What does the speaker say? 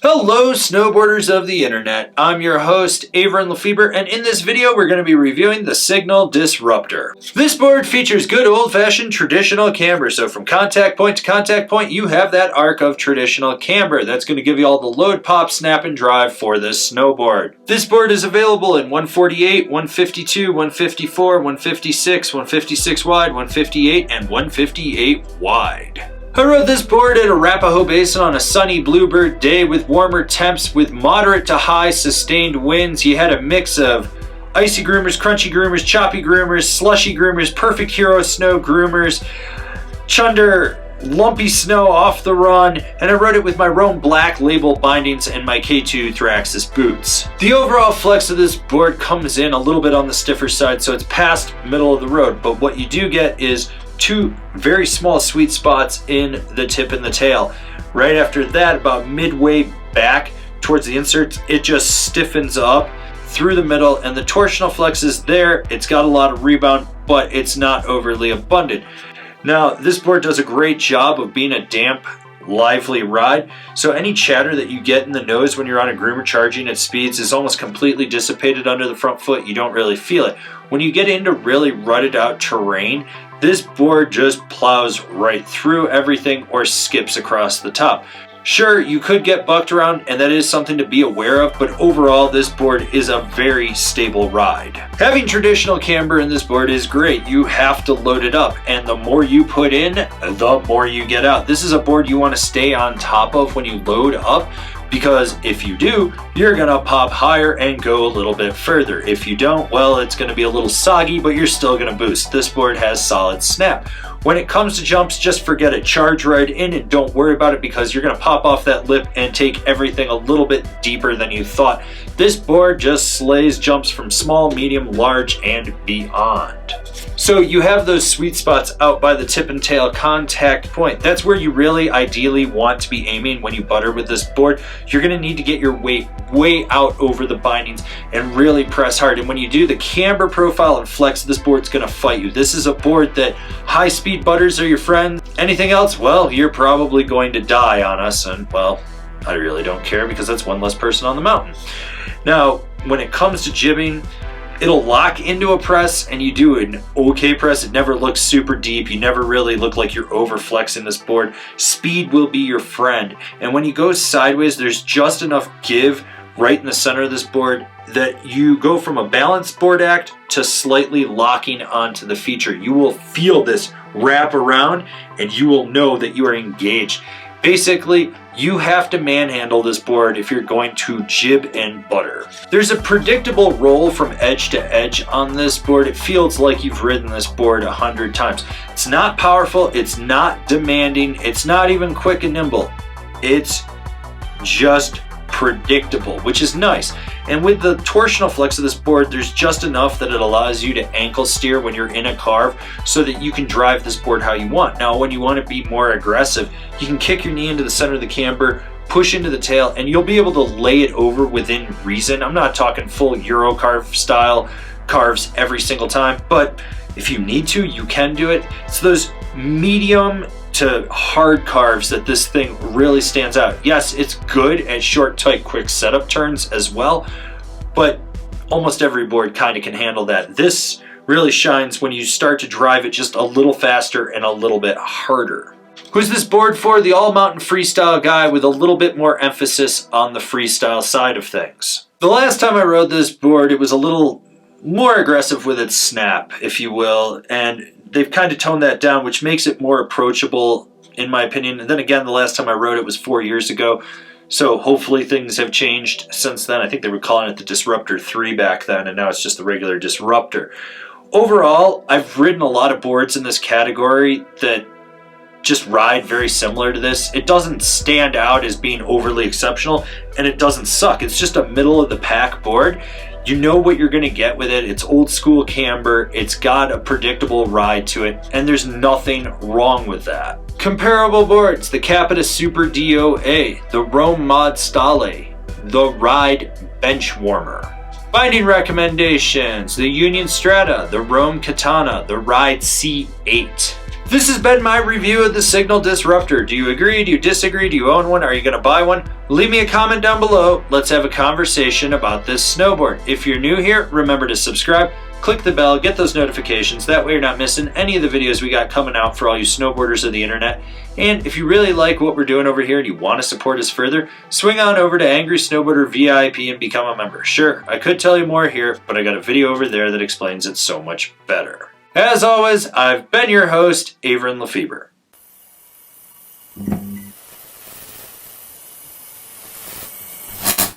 Hello snowboarders of the internet, I'm your host Avran LeFeber, and in this video we're going to be reviewing the Signal Disruptor. This board features good old-fashioned traditional camber, so from contact point to contact point you have that arc of traditional camber. That's going to give you all the load, pop, snap, and drive for this snowboard. This board is available in 148, 152, 154, 156, 156 wide, 158, and 158 wide. I rode this board at Arapahoe Basin on a sunny bluebird day with warmer temps with moderate to high sustained winds. You had a mix of icy groomers, crunchy groomers, choppy groomers, slushy groomers, perfect hero snow groomers, chunder, lumpy snow off the run, and I rode it with my Rome Black label bindings and my K2 Thraxis boots. The overall flex of this board comes in a little bit on the stiffer side, so it's past middle of the road, but what you do get is two very small sweet spots in the tip and the tail. Right after that, about midway back towards the inserts, it just stiffens up through the middle, and the torsional flex is there. It's got a lot of rebound, but it's not overly abundant. Now, this board does a great job of being a damp, lively ride, so any chatter that you get in the nose when you're on a groomer charging at speeds is almost completely dissipated under the front foot. You don't really feel it. When you get into really rutted out terrain, this board just plows right through everything or skips across the top. Sure, you could get bucked around, and that is something to be aware of, but overall this board is a very stable ride. Having traditional camber in this board is great. You have to load it up, and the more you put in, the more you get out. This is a board you want to stay on top of when you load up, because if you do, you're gonna pop higher and go a little bit further. If you don't, well, it's gonna be a little soggy, but you're still gonna boost. This board has solid snap. When it comes to jumps, just forget it. Charge right in and don't worry about it, because you're gonna pop off that lip and take everything a little bit deeper than you thought. This board just slays jumps from small, medium, large, and beyond. So you have those sweet spots out by the tip and tail contact point. That's where you really ideally want to be aiming when you butter with this board. You're gonna need to get your weight way out over the bindings and really press hard. And when you do, the camber profile and flex of this board's gonna fight you. This is a board that high speed butters are your friend. Anything else, well, you're probably going to die on us, and well, I really don't care, because that's one less person on the mountain. Now, when it comes to jibbing, it'll lock into a press and you do an okay press. It never looks super deep. You never really look like you're over flexing this board. Speed will be your friend. And when you go sideways, there's just enough give right in the center of this board that you go from a balanced board act to slightly locking onto the feature. You will feel this wrap around and you will know that you are engaged. Basically, you have to manhandle this board if you're going to jib and butter. There's a predictable roll from edge to edge on this board. It feels like you've ridden this board 100 times. It's not powerful, it's not demanding, it's not even quick and nimble. It's just predictable, which is nice. And with the torsional flex of this board, there's just enough that it allows you to ankle steer when you're in a carve so that you can drive this board how you want. Now, when you want to be more aggressive, you can kick your knee into the center of the camber, push into the tail, and you'll be able to lay it over within reason. I'm not talking full Euro carve style carves every single time, but if you need to, you can do it. It's those medium to hard carves that this thing really stands out. Yes, it's good at short, tight, quick setup turns as well, but almost every board kind of can handle that. This really shines when you start to drive it just a little faster and a little bit harder. Who's this board for? The all-mountain freestyle guy with a little bit more emphasis on the freestyle side of things. The last time I rode this board, it was a little more aggressive with its snap, if you will, and they've kind of toned that down, which makes it more approachable, in my opinion. And then again, the last time I rode it was 4 years ago, so hopefully things have changed since then. I think they were calling it the Disruptor 3 back then, and now it's just the regular Disruptor. Overall, I've ridden a lot of boards in this category that just ride very similar to this. It doesn't stand out as being overly exceptional, and it doesn't suck. It's just a middle of the pack board. You know what you're gonna get with it. It's old school camber, it's got a predictable ride to it, and there's nothing wrong with that. Comparable boards: the Capita Super DOA, the Rome Mod Stale, the Ride Bench Warmer. Binding recommendations: the Union Strata, the Rome Katana, the Ride C8. This has been my review of the Signal Disruptor. Do you agree? Do you disagree? Do you own one? Are you going to buy one? Leave me a comment down below. Let's have a conversation about this snowboard. If you're new here, remember to subscribe, click the bell, get those notifications. That way you're not missing any of the videos we got coming out for all you snowboarders of the internet. And if you really like what we're doing over here and you want to support us further, swing on over to Angry Snowboarder VIP and become a member. Sure, I could tell you more here, but I got a video over there that explains it so much better. As always, I've been your host, Avran LeFeber.